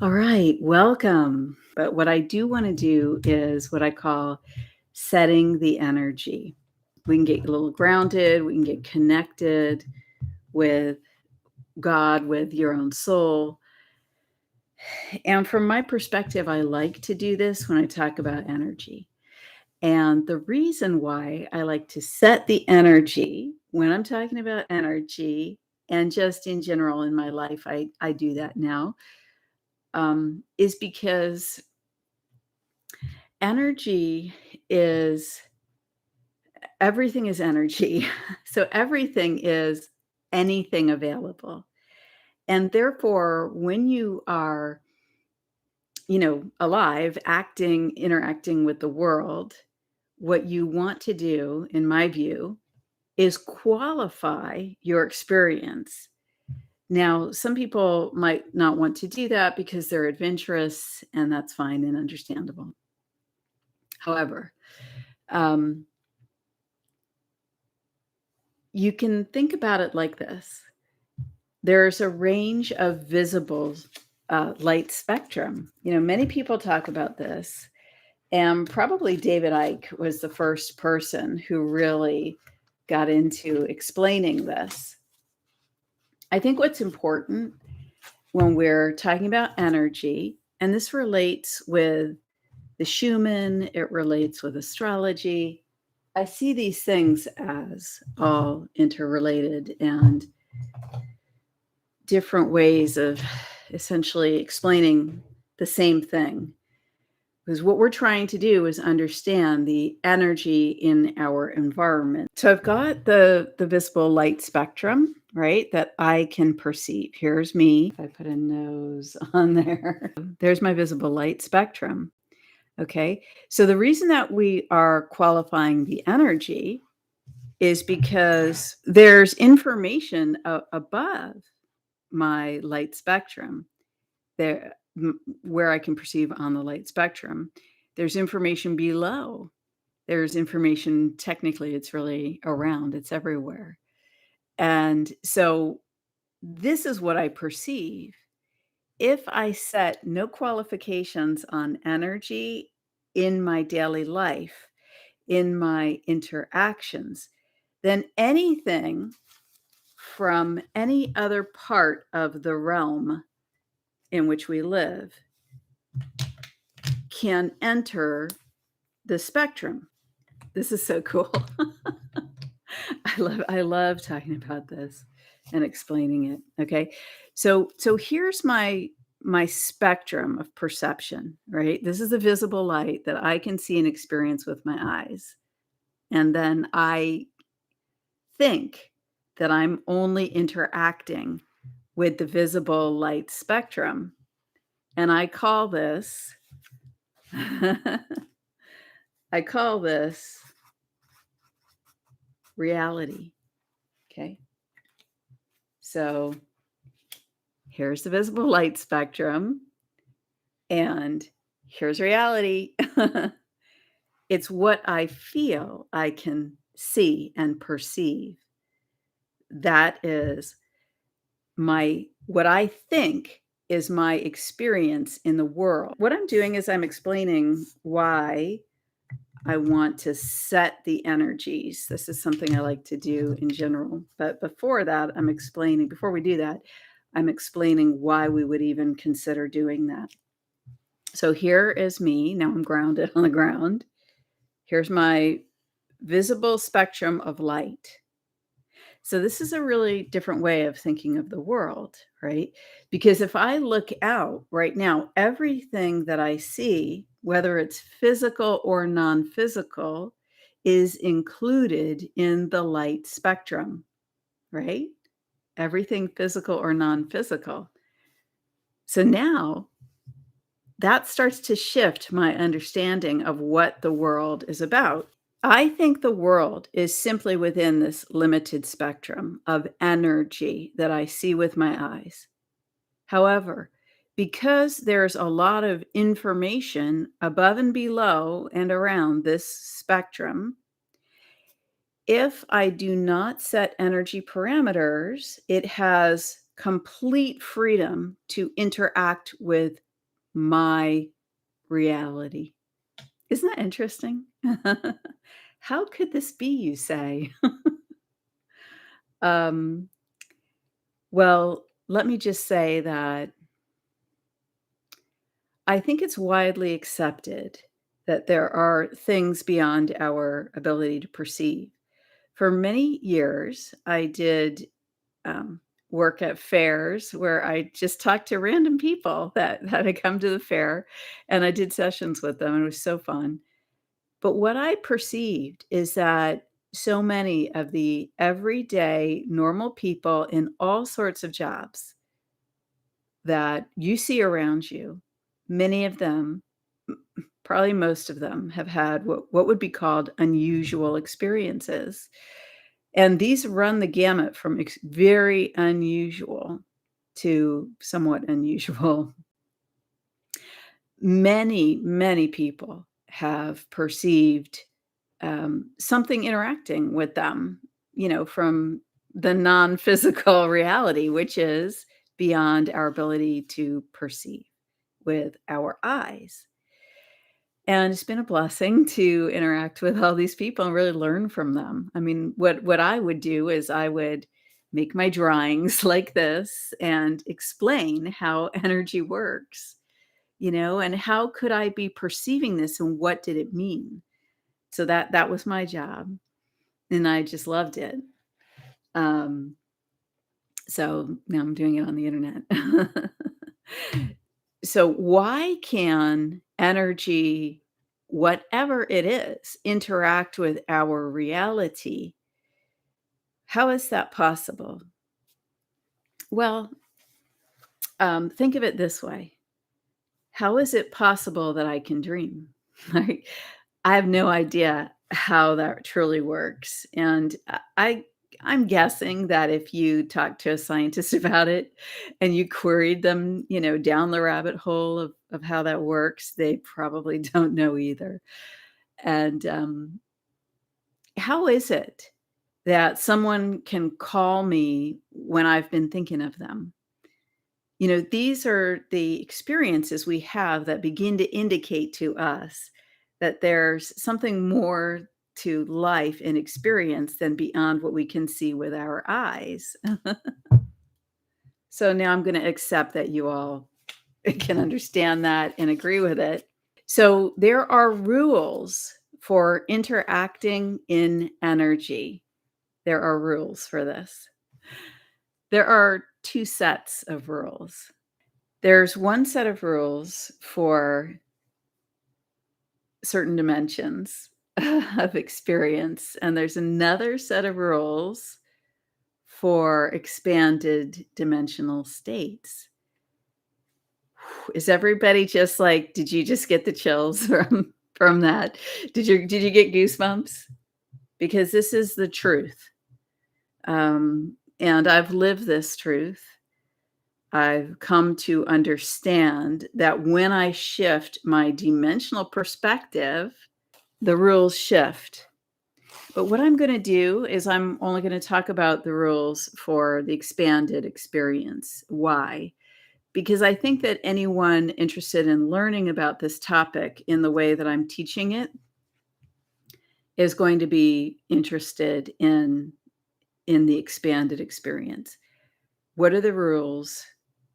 All right, welcome. But what I do want to do is what I call setting the energy. We can get a little grounded, we can get connected with God, with your own soul. And from my perspective, I like to do this when I talk about energy. And the reason why I like to set the energy when I'm talking about energy and just in general in my life, I do that now, is because energy is everything is energy. So everything is anything available. And therefore, when you are, alive, acting, interacting with the world, what you want to do, in my view, is qualify your experience. Now, some people might not want to do that because they're adventurous, and that's fine and understandable. However, um, you can think about it like this. There's a range of visible light spectrum. Many people talk about this, and probably David Icke was the first person who really got into explaining this. I think what's important when we're talking about energy, and this relates with the Schumann, it relates with astrology. I see these things as all interrelated and different ways of essentially explaining the same thing. Because what we're trying to do is understand the energy in our environment. So I've got the visible light spectrum, right, that I can perceive. Here's me. If I put a nose on there, there's my visible light spectrum. Okay. So the reason that we are qualifying the energy is because there's information above my light spectrum there, where I can perceive on the light spectrum. There's information below. There's information, technically, it's really around, it's everywhere. And so this is what I perceive. If I set no qualifications on energy in my daily life, in my interactions, then anything from any other part of the realm in which we live can enter the spectrum. This is so cool. I love talking about this and explaining it. Okay. So here's my spectrum of perception, right? This is the visible light that I can see and experience with my eyes. And then I think that I'm only interacting with the visible light spectrum. And I call this I call this reality. Okay. So here's the visible light spectrum, and here's reality. It's what I feel I can see and perceive. That is what I think is my experience in the world. What I'm doing is I'm explaining why I want to set the energies. This is something I like to do in general. But before we do that, I'm explaining why we would even consider doing that. So here is me. Now I'm grounded on the ground. Here's my visible spectrum of light. So this is a really different way of thinking of the world, right? Because if I look out right now, everything that I see, whether it's physical or non-physical, is included in the light spectrum, right? Everything physical or non-physical. So now that starts to shift my understanding of what the world is about. I think the world is simply within this limited spectrum of energy that I see with my eyes. However, because there's a lot of information above and below and around this spectrum, if I do not set energy parameters, it has complete freedom to interact with my reality. Isn't that interesting? How could this be, you say? Um, well, let me just say that I think it's widely accepted that there are things beyond our ability to perceive. For many years, I did um, work at fairs where I just talked to random people that had come to the fair, and I did sessions with them, and it was so fun. But what I perceived is that so many of the everyday normal people in all sorts of jobs that you see around you, many of them, probably most of them, have had what would be called unusual experiences. And these run the gamut from very unusual to somewhat unusual. Many, many people have perceived something interacting with them, from the non physical reality, which is beyond our ability to perceive with our eyes. And it's been a blessing to interact with all these people and really learn from them. I mean, what I would do is I would make my drawings like this and explain how energy works, and how could I be perceiving this and what did it mean? So that was my job, and I just loved it. Um, so now I'm doing it on the internet. So why can energy, whatever it is, interact with our reality? How is that possible? Well, think of it this way. How is it possible that I can dream? Right? I have no idea how that truly works, and I'm guessing that if you talk to a scientist about it and you queried them, down the rabbit hole of how that works, they probably don't know either. And, how is it that someone can call me when I've been thinking of them? These are the experiences we have that begin to indicate to us that there's something more to life and experience than beyond what we can see with our eyes. So now I'm going to accept that you all can understand that and agree with it. So there are rules for interacting in energy. There are rules for this. There are two sets of rules. There's one set of rules for certain dimensions of experience, and there's another set of rules for expanded dimensional states. Is everybody just like, did you just get the chills from that? Did you get goosebumps? Because this is the truth. And I've lived this truth. I've come to understand that when I shift my dimensional perspective, the rules shift. But what I'm going to do is I'm only going to talk about the rules for the expanded experience. Why? Because I think that anyone interested in learning about this topic in the way that I'm teaching it is going to be interested in the expanded experience. What are the rules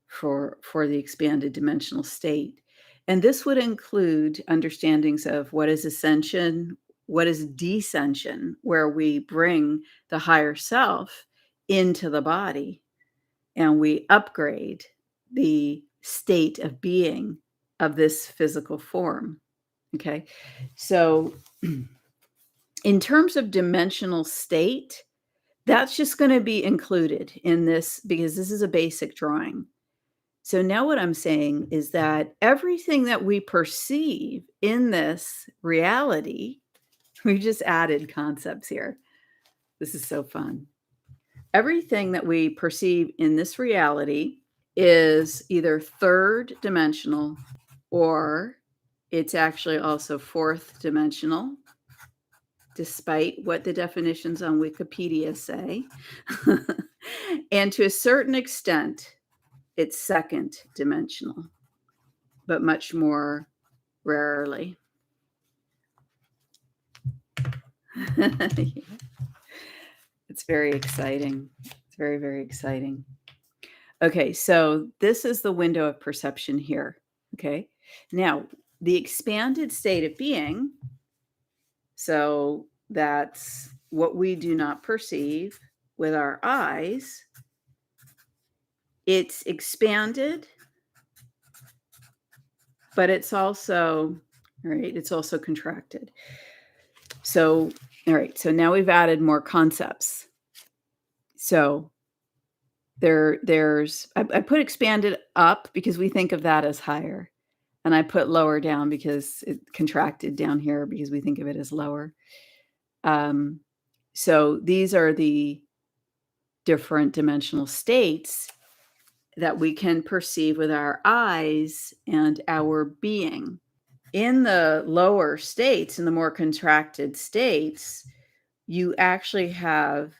for the expanded dimensional state? And this would include understandings of what is ascension, what is descension, where we bring the higher self into the body and we upgrade the state of being of this physical form. Okay. So, in terms of dimensional state, that's just going to be included in this because this is a basic drawing. So now what I'm saying is that everything that we perceive in this reality, we just added concepts here. This is so fun. Everything that we perceive in this reality is either third dimensional or it's actually also fourth dimensional, despite what the definitions on Wikipedia say. And to a certain extent, it's second dimensional. but much more rarely. It's very exciting. It's very, very exciting. Okay, so this is the window of perception here. Okay, now the expanded state of being. So that's what we do not perceive with our eyes. It's expanded, but it's also, right, it's also contracted. So, all right, so now we've added more concepts. So I put expanded up because we think of that as higher. And I put lower down because it contracted down here because we think of it as lower. So these are the different dimensional states that we can perceive with our eyes and our being. In the lower states, in the more contracted states, you actually have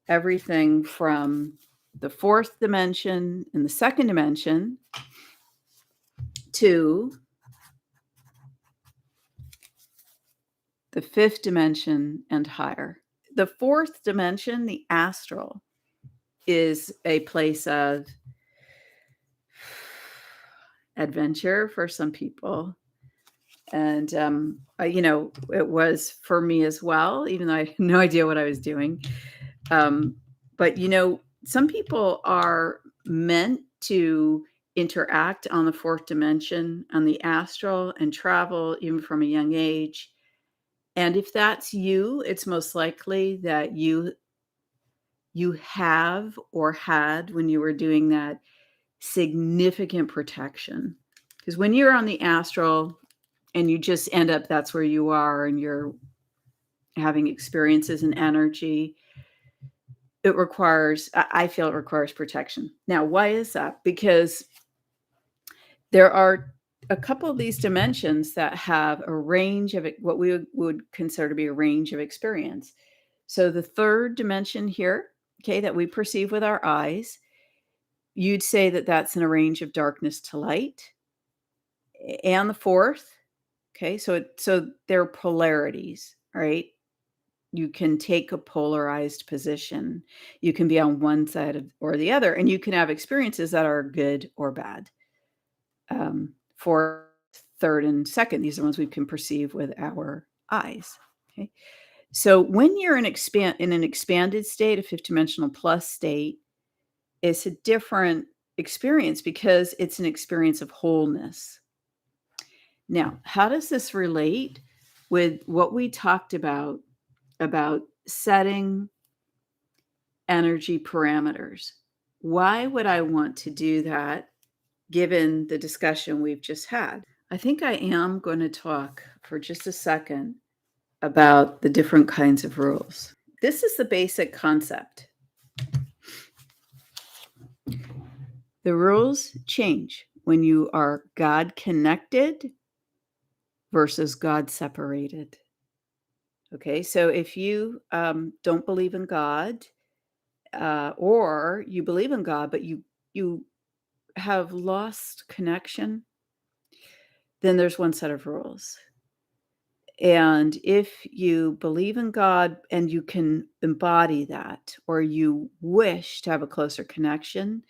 everything from the fourth dimension and the second dimension to the fifth dimension and higher. The fourth dimension, the astral, is a place of adventure for some people. And, it was for me as well, even though I had no idea what I was doing. But, some people are meant to interact on the fourth dimension, on the astral, and travel even from a young age. And if that's you, it's most likely that you have or had, when you were doing that, significant protection. Because when you're on the astral and you just end up, that's where you are, and you're having experiences and energy, I feel it requires protection. Now, why is that? Because there are a couple of these dimensions that have a range of what we would consider to be a range of experience. So the third dimension here, okay, that we perceive with our eyes, you'd say that that's in a range of darkness to light. And the fourth, okay, so there are polarities, right? You can take a polarized position. You can be on one side or the other, and you can have experiences that are good or bad. For third and second, these are ones we can perceive with our eyes. Okay, so when you're in an expanded state, a fifth dimensional plus state, it's a different experience because it's an experience of wholeness. Now, how does this relate with what we talked about setting energy parameters? Why would I want to do that given the discussion we've just had? I think I am going to talk for just a second about the different kinds of rules. This is the basic concept. The rules change when you are God connected versus God separated. Okay, so if you don't believe in God, or you believe in God, but you have lost connection, then there's one set of rules. And if you believe in God and you can embody that, or you wish to have a closer connection,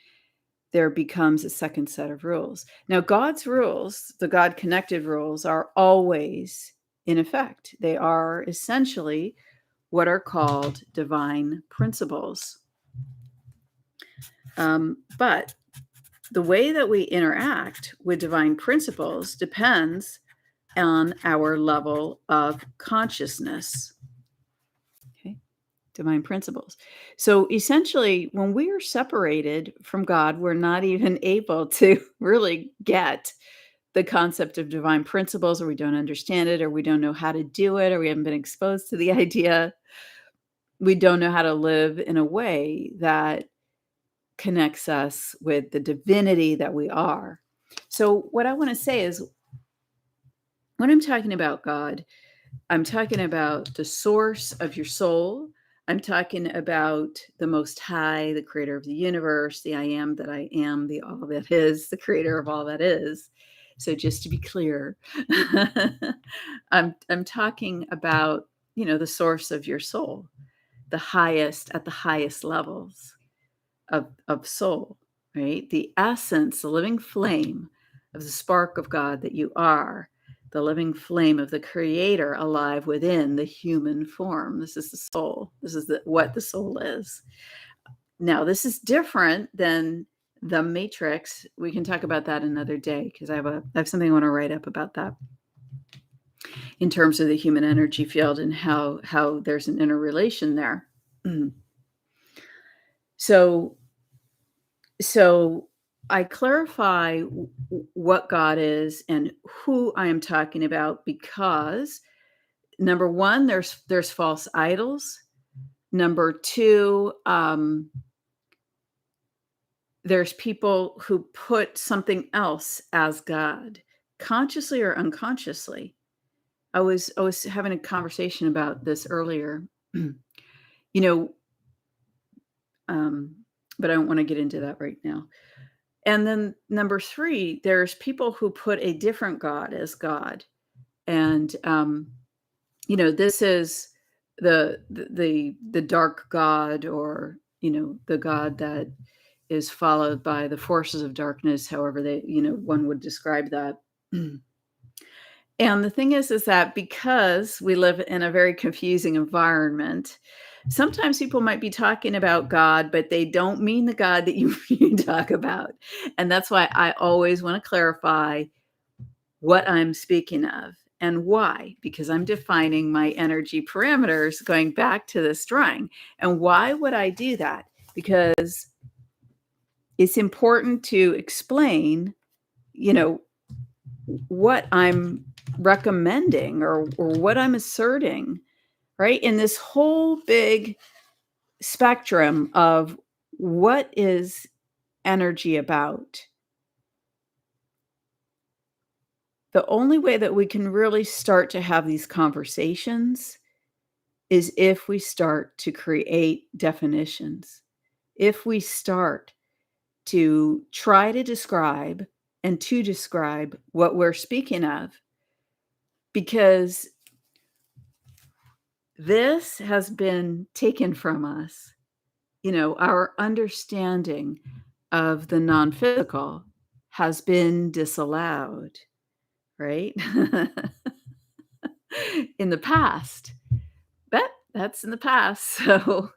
there becomes a second set of rules. Now, God's rules, the God connected rules, are always in effect. They are essentially what are called divine principles. But the way that we interact with divine principles depends on our level of consciousness. Okay, divine principles. So essentially, when we are separated from God, we're not even able to really get the concept of divine principles, or we don't understand it, or we don't know how to do it, or we haven't been exposed to the idea. We don't know how to live in a way that connects us with the divinity that we are. So what I want to say is, when I'm talking about God, I'm talking about the source of your soul. I'm talking about the Most High, the creator of the universe, the I am that I am, the all that is, the creator of all that is. So just to be clear, I'm talking about, the source of your soul, the highest at the highest levels of soul, right? The essence, the living flame of the spark of God that you are, the living flame of the creator alive within the human form. This is the soul. This is what the soul is. Now, this is different than the matrix. We can talk about that another day because I have something I want to write up about that in terms of the human energy field and how there's an interrelation there. So I clarify what God is and who I am talking about because number one, there's false idols. Number two, there's people who put something else as God, consciously or unconsciously. I was having a conversation about this earlier, you know, but I don't want to get into that right now. And then number three, there's people who put a different God as God. And, this is the dark God or, the God that is followed by the forces of darkness, however one would describe that. And the thing is that because we live in a very confusing environment, sometimes people might be talking about God, but they don't mean the God that you talk about. And that's why I always want to clarify what I'm speaking of and why, because I'm defining my energy parameters going back to this drawing. And why would I do that? Because it's important to explain, what I'm recommending or what I'm asserting, right? In this whole big spectrum of what is energy about. The only way that we can really start to have these conversations is if we start to create definitions. If we start to try to describe and to describe what we're speaking of, because this has been taken from us. Our understanding of the non-physical has been disallowed, right? In the past. But that's in the past. So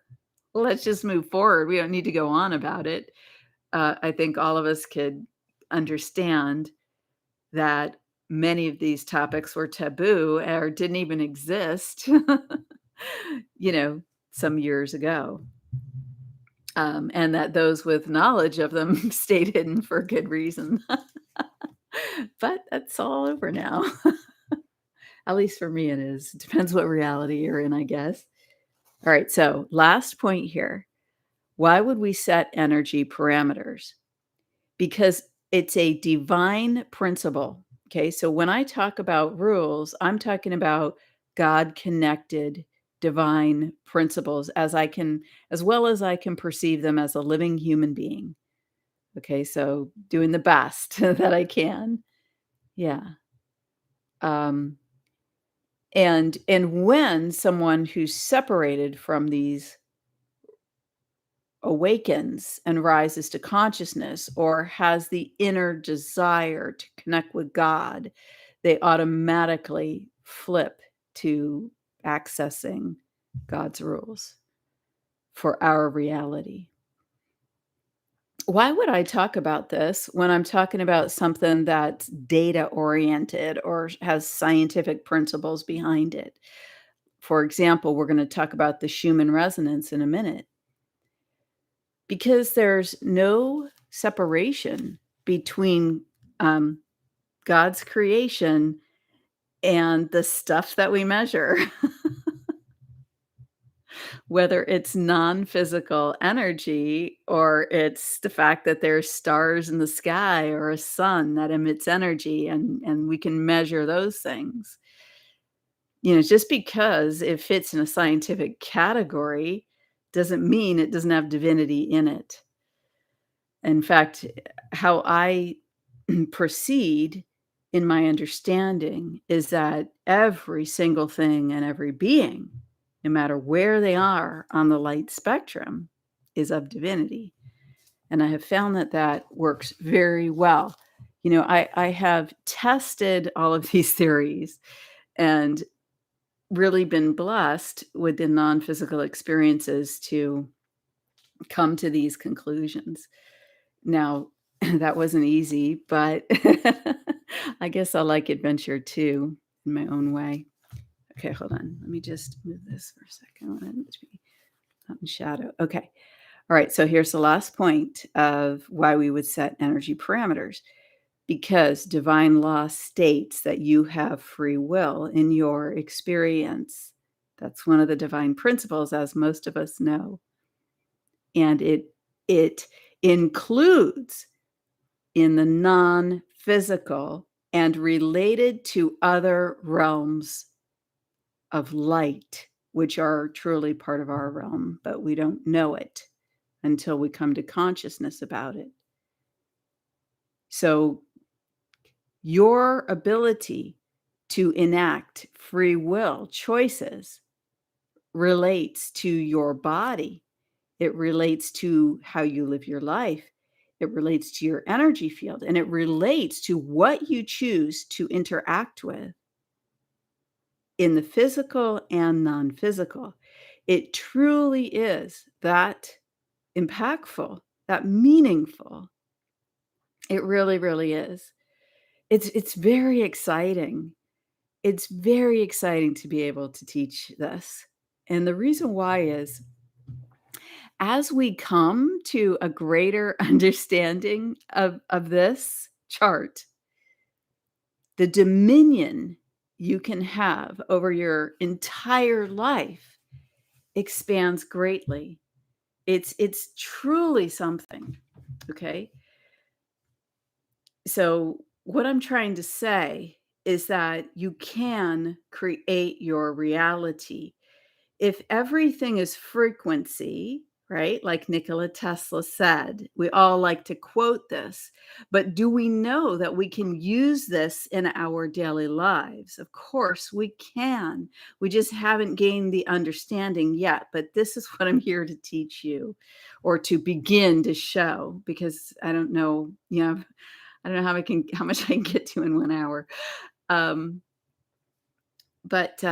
let's just move forward. We don't need to go on about it. I think all of us could understand that many of these topics were taboo or didn't even exist, some years ago. And that those with knowledge of them stayed hidden for good reason. But that's all over now. At least for me it is. It depends what reality you're in, I guess. All right, so last point here. Why would we set energy parameters? Because it's a divine principle. Okay, so when I talk about rules, I'm talking about God-connected divine principles as well as I can perceive them as a living human being. Okay, so doing the best that I can. Yeah. And when someone who's separated from these awakens and rises to consciousness or has the inner desire to connect with God, they automatically flip to accessing God's rules for our reality. Why would I talk about this when I'm talking about something that's data oriented or has scientific principles behind it? For example, we're going to talk about the Schumann resonance in a minute. Because there's no separation between God's creation and the stuff that we measure. Whether it's non-physical energy or it's the fact that there's stars in the sky or a sun that emits energy and we can measure those things. Just because it fits in a scientific category doesn't mean it doesn't have divinity in it. In fact, how I proceed in my understanding is that every single thing and every being, no matter where they are on the light spectrum, is of divinity. And I have found that that works very well. I have tested all of these theories and really been blessed with the non-physical experiences to come to these conclusions. Now, that wasn't easy, but I guess I like adventure too in my own way. Okay, hold on. Let me just move this for a second. I want it to be out in shadow. Okay. All right. So here's the last point of why we would set energy parameters. Because divine law states that you have free will in your experience. That's one of the divine principles, as most of us know. And it includes in the non-physical and related to other realms of light, which are truly part of our realm, but we don't know it until we come to consciousness about it. So your ability to enact free will choices relates to your body. It relates to how you live your life. It relates to your energy field, and it relates to what you choose to interact with in the physical and non-physical. It truly is that impactful, that meaningful. It really, really is. It's very exciting. It's very exciting to be able to teach this. And the reason why is as we come to a greater understanding of this chart, the dominion you can have over your entire life expands greatly. It's truly something, okay? So what I'm trying to say is that you can create your reality. If everything is frequency, right? Like Nikola Tesla said, we all like to quote this, but do we know that we can use this in our daily lives? Of course we can. We just haven't gained the understanding yet, but this is what I'm here to teach you or to begin to show because I don't know, I don't know how much I can get to in 1 hour. But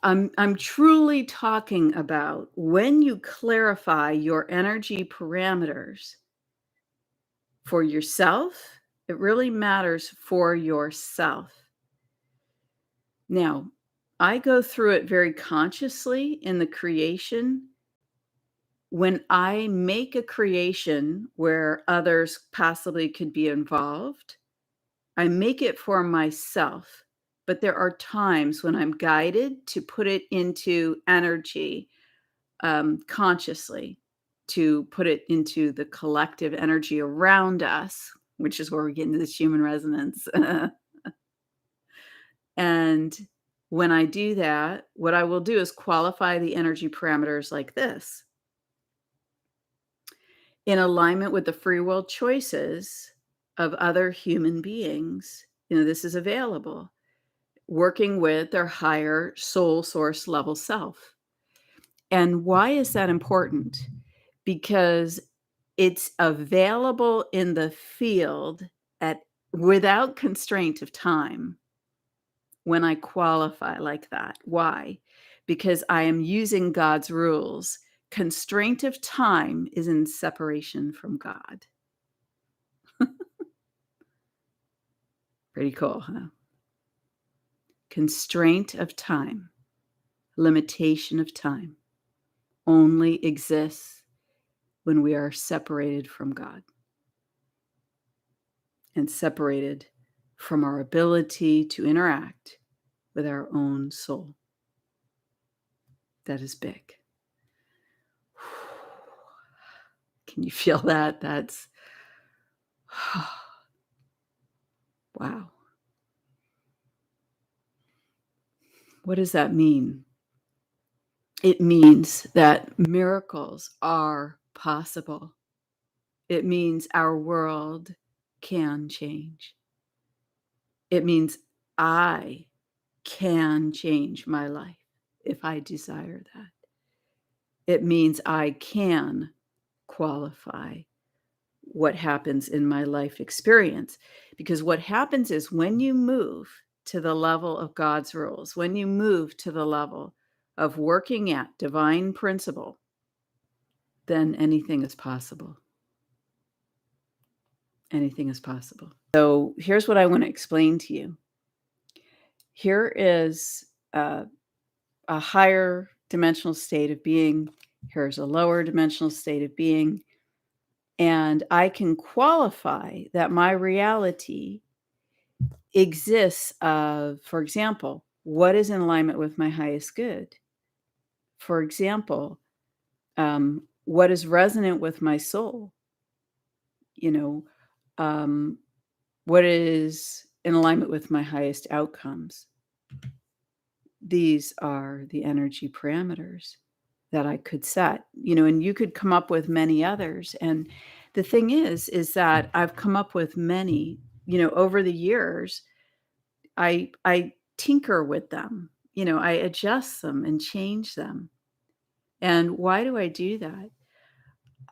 I'm truly talking about when you clarify your energy parameters for yourself, it really matters for yourself. Now, I go through it very consciously in the creation. When I make a creation where others possibly could be involved, I make it for myself, but there are times when I'm guided to put it into energy consciously, to put it into the collective energy around us, which is where we get into this human resonance. And when I do that, what I will do is qualify the energy parameters like this in alignment with the free will choices of other human beings. This is available working with their higher soul source level self. And why is that important? Because it's available in the field without constraint of time when I qualify like that. Why? Because I am using God's rules. Constraint of time is in separation from God. Pretty cool, huh? Constraint of time, limitation of time only exists when we are separated from God and separated from our ability to interact with our own soul. That is big. Can you feel that? That's wow. What does that mean? It means that miracles are possible. It means our world can change. It means I can change my life if I desire that. It means I can qualify what happens in my life experience. Because what happens is when you move to the level of God's rules, when you move to the level of working at divine principle, then anything is possible. Anything is possible. So here's what I want to explain to you. Here is a higher dimensional state of being. Here's a lower dimensional state of being. And I can qualify that my reality exists of, for example, what is in alignment with my highest good? For example, what is resonant with my soul? You know, what is in alignment with my highest outcomes? These are the energy parameters that I could set, and you could come up with many others. And the thing is that I've come up with many, over the years. I tinker with them, I adjust them and change them. And why do I do that?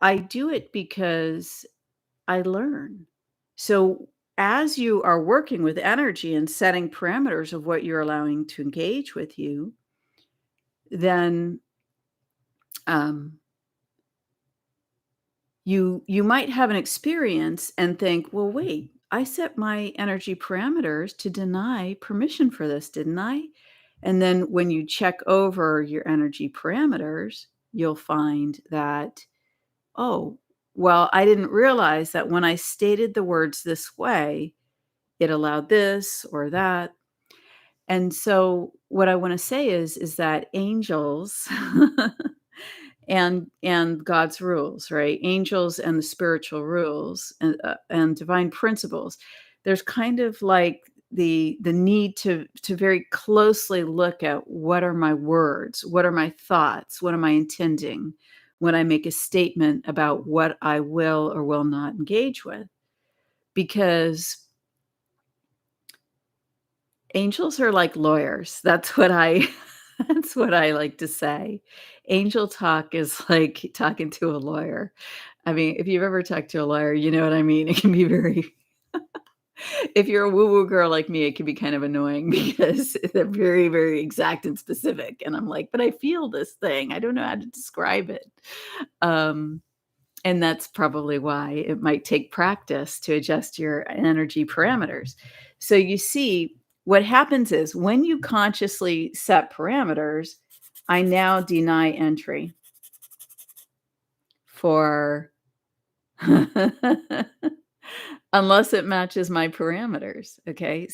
I do it because I learn. So as you are working with energy and setting parameters of what you're allowing to engage with you, then you might have an experience and think, well, wait, I set my energy parameters to deny permission for this, didn't I? And then when you check over your energy parameters, you'll find that, oh, well, I didn't realize that when I stated the words this way, it allowed this or that. And so what I want to say is that angels and God's rules, right? Angels and the spiritual rules and divine principles. There's kind of like the need to very closely look at what are my words, what are my thoughts, what am I intending when I make a statement about what I will or will not engage with, because angels are like lawyers. That's what I that's what I like to say. Angel talk is like talking to a lawyer. I mean, if you've ever talked to a lawyer, you know what I mean. It can be very if you're a woo-woo girl like me, it can be kind of annoying because they're very, very exact and specific. And I'm like, but I feel this thing. I don't know how to describe it. Um, and that's probably why it might take practice to adjust your energy parameters. So you see, what happens is when you consciously set parameters, I now deny entry for unless it matches my parameters. Okay.